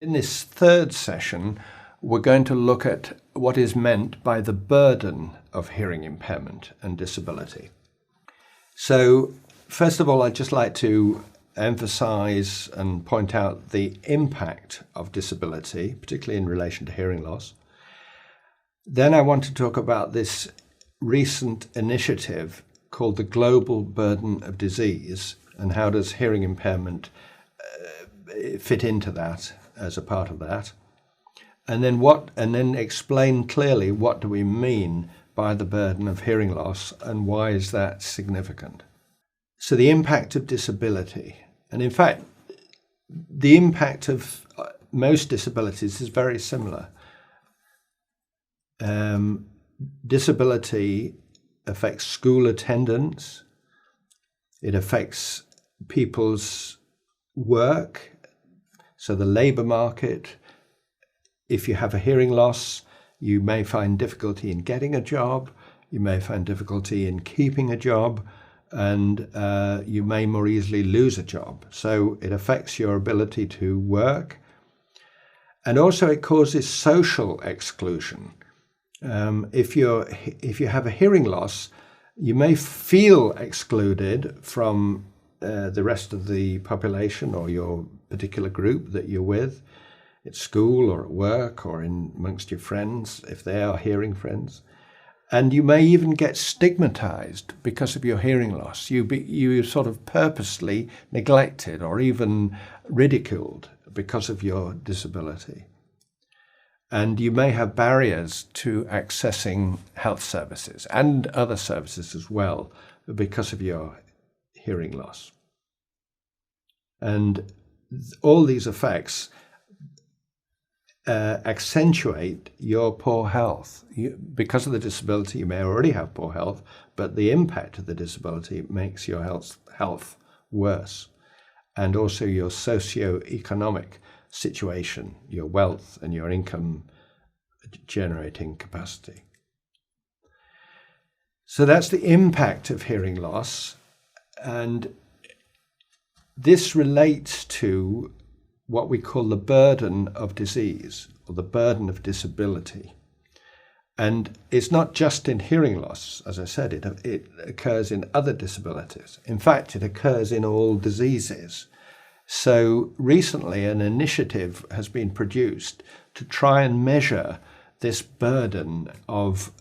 In this third session, we're going to look at what is meant by the burden of hearing impairment and disability. So, first of all, I'd just like to emphasize and point out the impact of disability, particularly in relation to hearing loss. Then I want to talk about this recent initiative called the Global Burden of Disease, and how does hearing impairment fit into that as a part of that. And then explain clearly what do we mean by the burden of hearing loss and why is that significant. So the impact of disability, and in fact, the impact of most disabilities is very similar. Disability affects school attendance, it affects people's work, so the labour market. If you have a hearing loss, you may find difficulty in getting a job, you may find difficulty in keeping a job, and you may more easily lose a job. So it affects your ability to work. And also it causes social exclusion. If you have a hearing loss, you may feel excluded from the rest of the population or your particular group that you're with, at school or at work or amongst your friends, if they are hearing friends. And you may even get stigmatized because of your hearing loss. You sort of purposely neglected or even ridiculed because of your disability. And you may have barriers to accessing health services and other services as well because of your hearing loss. And all these effects accentuate your poor health. Because of the disability, you may already have poor health, but the impact of the disability makes your health worse. And also your socio-economic situation, your wealth and your income generating capacity. So that's the impact of hearing loss. And this relates to what we call the burden of disease or the burden of disability. And it's not just in hearing loss, as I said, it occurs in other disabilities. In fact, it occurs in all diseases. So recently an initiative has been produced to try and measure this burden of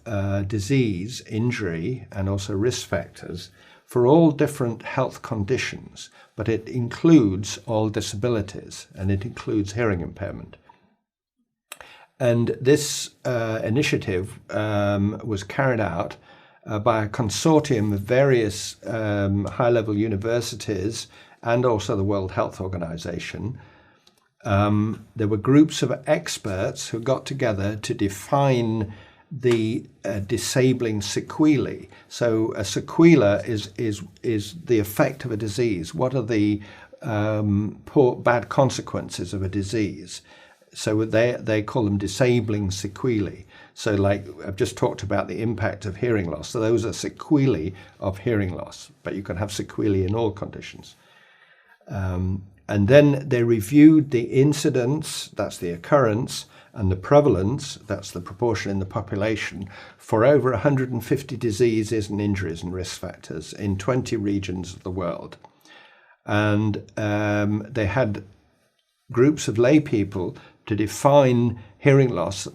disease, injury, and also risk factors for all different health conditions, but it includes all disabilities and it includes hearing impairment. And this initiative was carried out by a consortium of various high-level universities and also the World Health Organization. There were groups of experts who got together to define the disabling sequelae. So a sequela is the effect of a disease. What are the bad consequences of a disease? So they call them disabling sequelae. So like I've just talked about the impact of hearing loss. So those are sequelae of hearing loss, but you can have sequelae in all conditions. And then they reviewed the incidence, that's the occurrence, and the prevalence, that's the proportion in the population, for over 150 diseases and injuries and risk factors in 20 regions of the world. And they had groups of lay people to define hearing loss.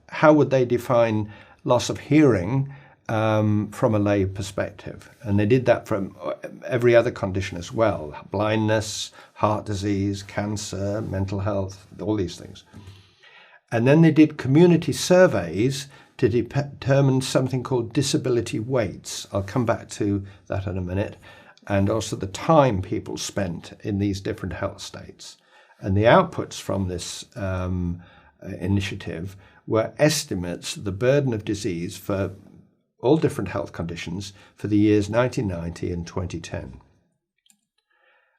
How would they define loss of hearing from a lay perspective? And they did that from every other condition as well: blindness, heart disease, cancer, mental health, all these things. And then they did community surveys to determine something called disability weights. I'll come back to that in a minute. And also the time people spent in these different health states. And the outputs from this initiative were estimates of the burden of disease for all different health conditions for the years 1990 and 2010.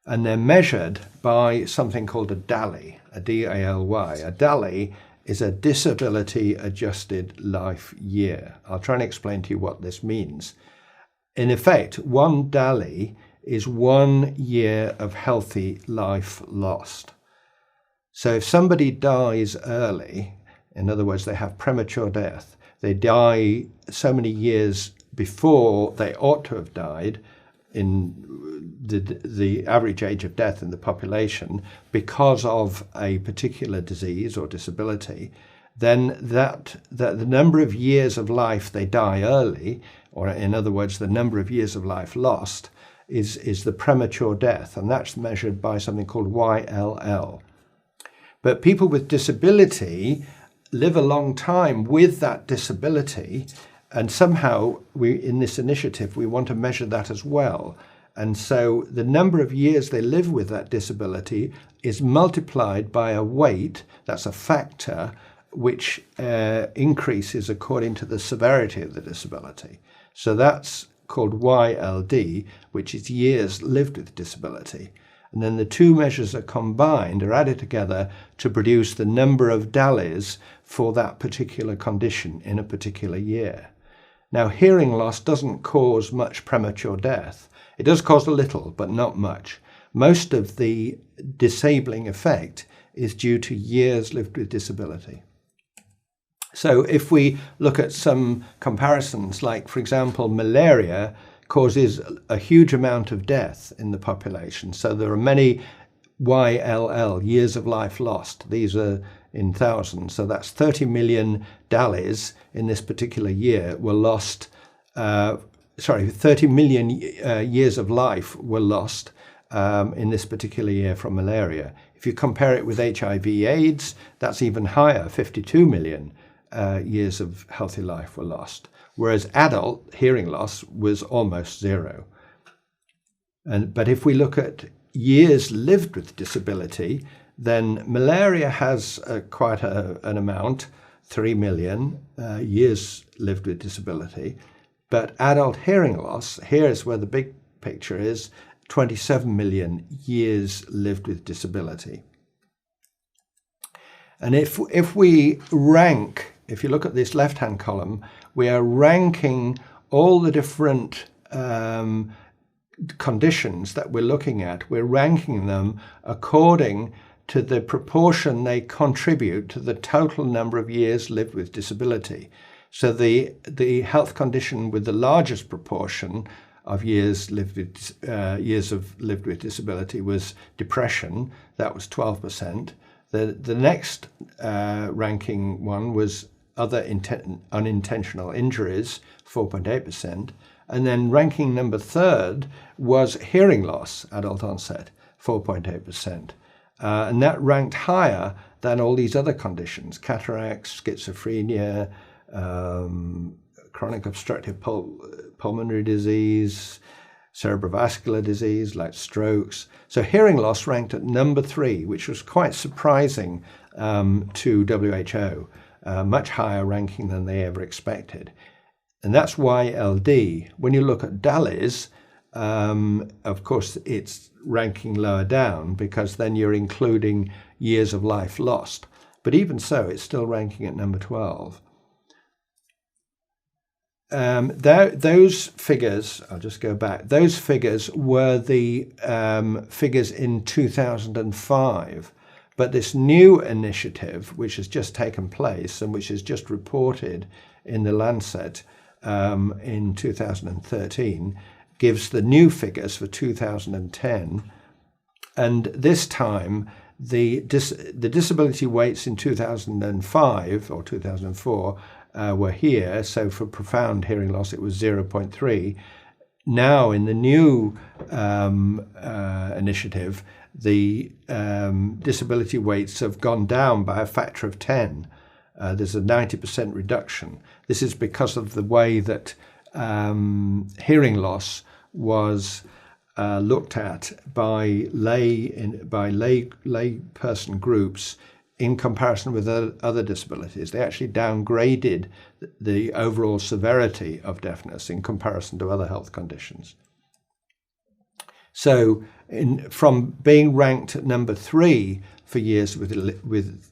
And they're measured by something called a DALY, a D-A-L-Y. A DALY is a disability adjusted life year. I'll try and explain to you what this means. In effect, one DALY is 1 year of healthy life lost. So if somebody dies early, in other words, they have premature death, they die so many years before they ought to have died in the average age of death in the population because of a particular disease or disability, then that the number of years of life they die early, or in other words, the number of years of life lost, is the premature death, and that's measured by something called YLL. But people with disability live a long time with that disability, and somehow in this initiative we want to measure that as well. And so the number of years they live with that disability is multiplied by a weight, that's a factor, which increases according to the severity of the disability. So that's called YLD, which is years lived with disability. And then the two measures are combined, are added together to produce the number of DALYs for that particular condition in a particular year. Now, hearing loss doesn't cause much premature death. It does cause a little, but not much. Most of the disabling effect is due to years lived with disability. So if we look at some comparisons, like, for example, malaria causes a huge amount of death in the population. So there are many YLL, years of life lost. These are in thousands. So that's 30 million DALYs in this particular year were lost. 30 million years of life were lost in this particular year from malaria. If you compare it with HIV/AIDS, that's even higher, 52 million years of healthy life were lost, whereas adult hearing loss was almost zero. But if we look at years lived with disability, then malaria has quite an amount, 3 million years lived with disability. But adult hearing loss, here is where the big picture is, 27 million years lived with disability. And if we rank, if you look at this left-hand column, we are ranking all the different conditions that we're looking at. We're ranking them according to the proportion they contribute to the total number of years lived with disability. So the health condition with the largest proportion of years lived with disability was depression. That was 12%. The next ranking one was other unintentional injuries, 4.8%. And then ranking number third was hearing loss, adult onset, 4.8%. And that ranked higher than all these other conditions, cataracts, schizophrenia, chronic obstructive pulmonary disease, cerebrovascular disease like strokes. So hearing loss ranked at number 3, which was quite surprising to WHO, much higher ranking than they ever expected. And that's YLD. When you look at DALYs, of course, it's ranking lower down because then you're including years of life lost. But even so, it's still ranking at number 12. Those figures, I'll just go back, those figures were the figures in 2005. But this new initiative, which has just taken place and which is just reported in the Lancet in 2013, gives the new figures for 2010. And this time, the disability weights in 2005 or 2004 were here. So for profound hearing loss, it was 0.3. Now, in the new initiative, the disability weights have gone down by a factor of 10. There's a 90% reduction. This is because of the way that hearing loss was looked at by lay person groups in comparison with other disabilities. They actually downgraded the overall severity of deafness in comparison to other health conditions. So from being ranked at number 3 for years with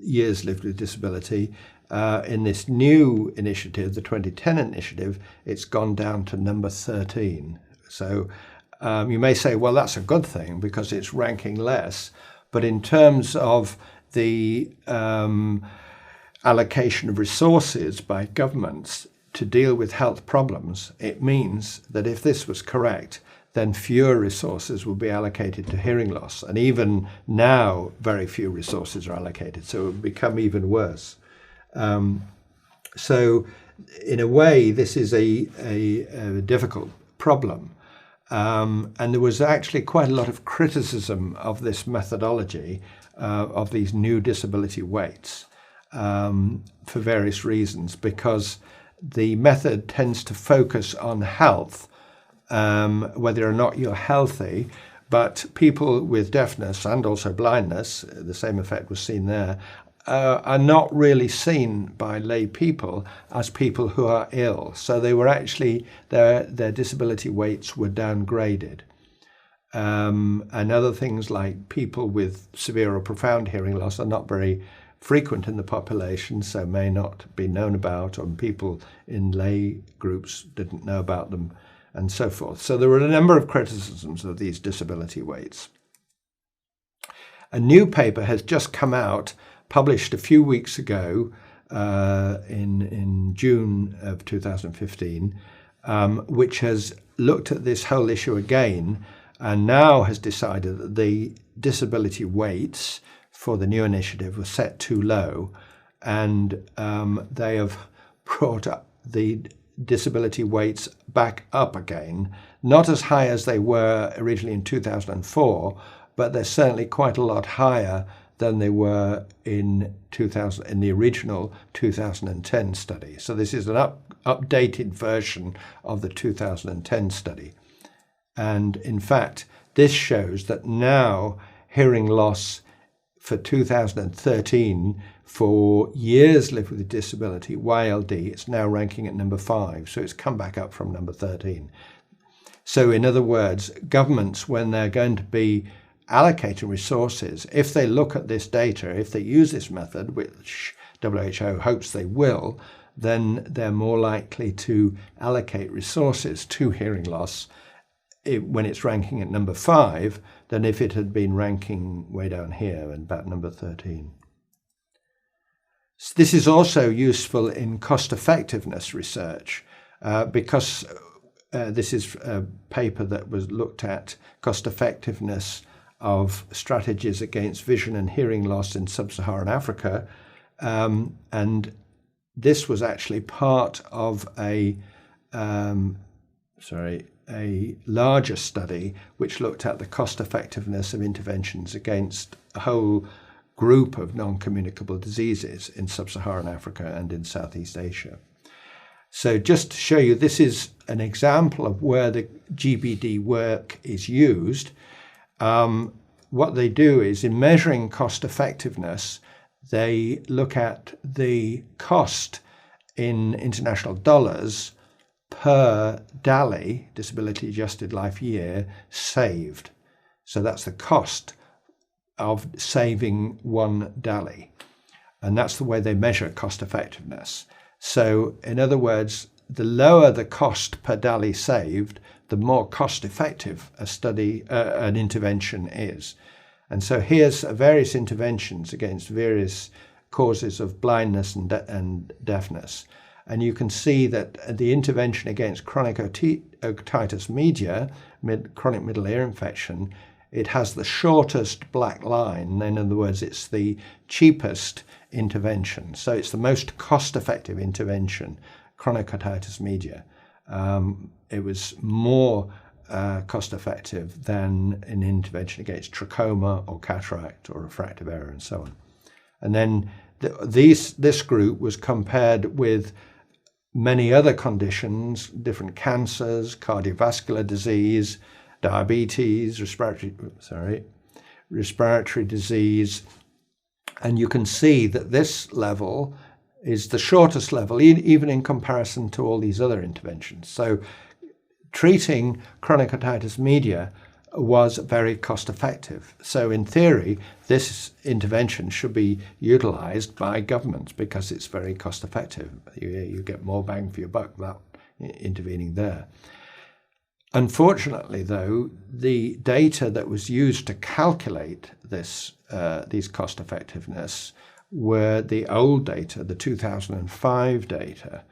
years lived with disability, in this new initiative, the 2010 initiative, it's gone down to number 13. So you may say, well, that's a good thing because it's ranking less. But in terms of the allocation of resources by governments to deal with health problems, it means that if this was correct, then fewer resources will be allocated to hearing loss. And even now, very few resources are allocated, so it will become even worse. So in a way, this is a difficult problem. And there was actually quite a lot of criticism of this methodology, of these new disability weights, for various reasons, because the method tends to focus on health, whether or not you're healthy, but people with deafness and also blindness, the same effect was seen there, are not really seen by lay people as people who are ill. So they were actually, their disability weights were downgraded. And other things like people with severe or profound hearing loss are not very frequent in the population, so may not be known about, and people in lay groups didn't know about them, and so forth. So there were a number of criticisms of these disability weights. A new paper has just come out, published a few weeks ago, in June of 2015, which has looked at this whole issue again, and now has decided that the disability weights for the new initiative were set too low, and they have brought up the disability weights back up again, not as high as they were originally in 2004, but they're certainly quite a lot higher than they were in the original 2010 study. So this is an updated version of the 2010 study. And in fact, this shows that now hearing loss for 2013 for years lived with a disability, YLD, it's now ranking at number 5. So it's come back up from number 13. So in other words, governments, when they're going to be allocating resources, if they look at this data, if they use this method, which WHO hopes they will, then they're more likely to allocate resources to hearing loss when it's ranking at number 5 than if it had been ranking way down here at about number 13. So this is also useful in cost effectiveness research, because this is a paper that was looked at cost effectiveness of strategies against vision and hearing loss in sub-Saharan Africa, and this was actually part of a larger study which looked at the cost effectiveness of interventions against a whole group of non-communicable diseases in sub-Saharan Africa and in Southeast Asia. So just to show you, this is an example of where the GBD work is used. What they do is, in measuring cost effectiveness, they look at the cost in international dollars per DALY, disability adjusted life year, saved. So that's the cost of saving one DALY. And that's the way they measure cost effectiveness. So in other words, the lower the cost per DALY saved, the more cost effective an intervention is. And so here's various interventions against various causes of blindness and deafness. And you can see that the intervention against chronic otitis media, chronic middle ear infection, it has the shortest black line. In other words, it's the cheapest intervention. So it's the most cost-effective intervention, chronic otitis media. It was more cost-effective than an intervention against trachoma or cataract or refractive error and so on. And then this group was compared with many other conditions, different cancers, cardiovascular disease, diabetes, respiratory disease. And you can see that this level is the shortest level, even in comparison to all these other interventions. So treating chronic otitis media was very cost effective. So in theory, this intervention should be utilized by governments because it's very cost effective. You get more bang for your buck without intervening there. Unfortunately, though, the data that was used to calculate these cost effectiveness were the old data, the 2005 data.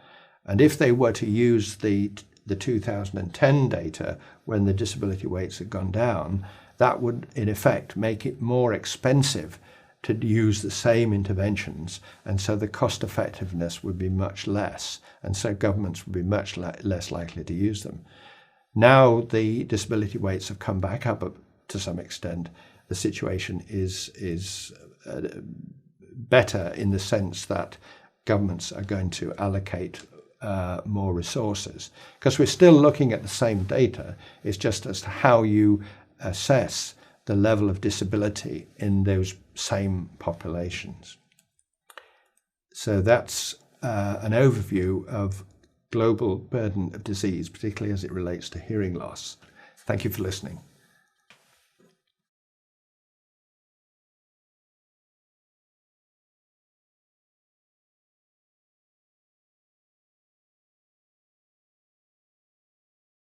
And if they were to use the 2010 data when the disability weights had gone down, that would in effect make it more expensive to use the same interventions, and so the cost effectiveness would be much less, and so governments would be much less likely to use them. Now the disability weights have come back up to some extent. The situation is better in the sense that governments are going to allocate more resources, because we're still looking at the same data. It's just as to how you assess the level of disability in those same populations. So that's an overview of global burden of disease, particularly as it relates to hearing loss. Thank you for listening.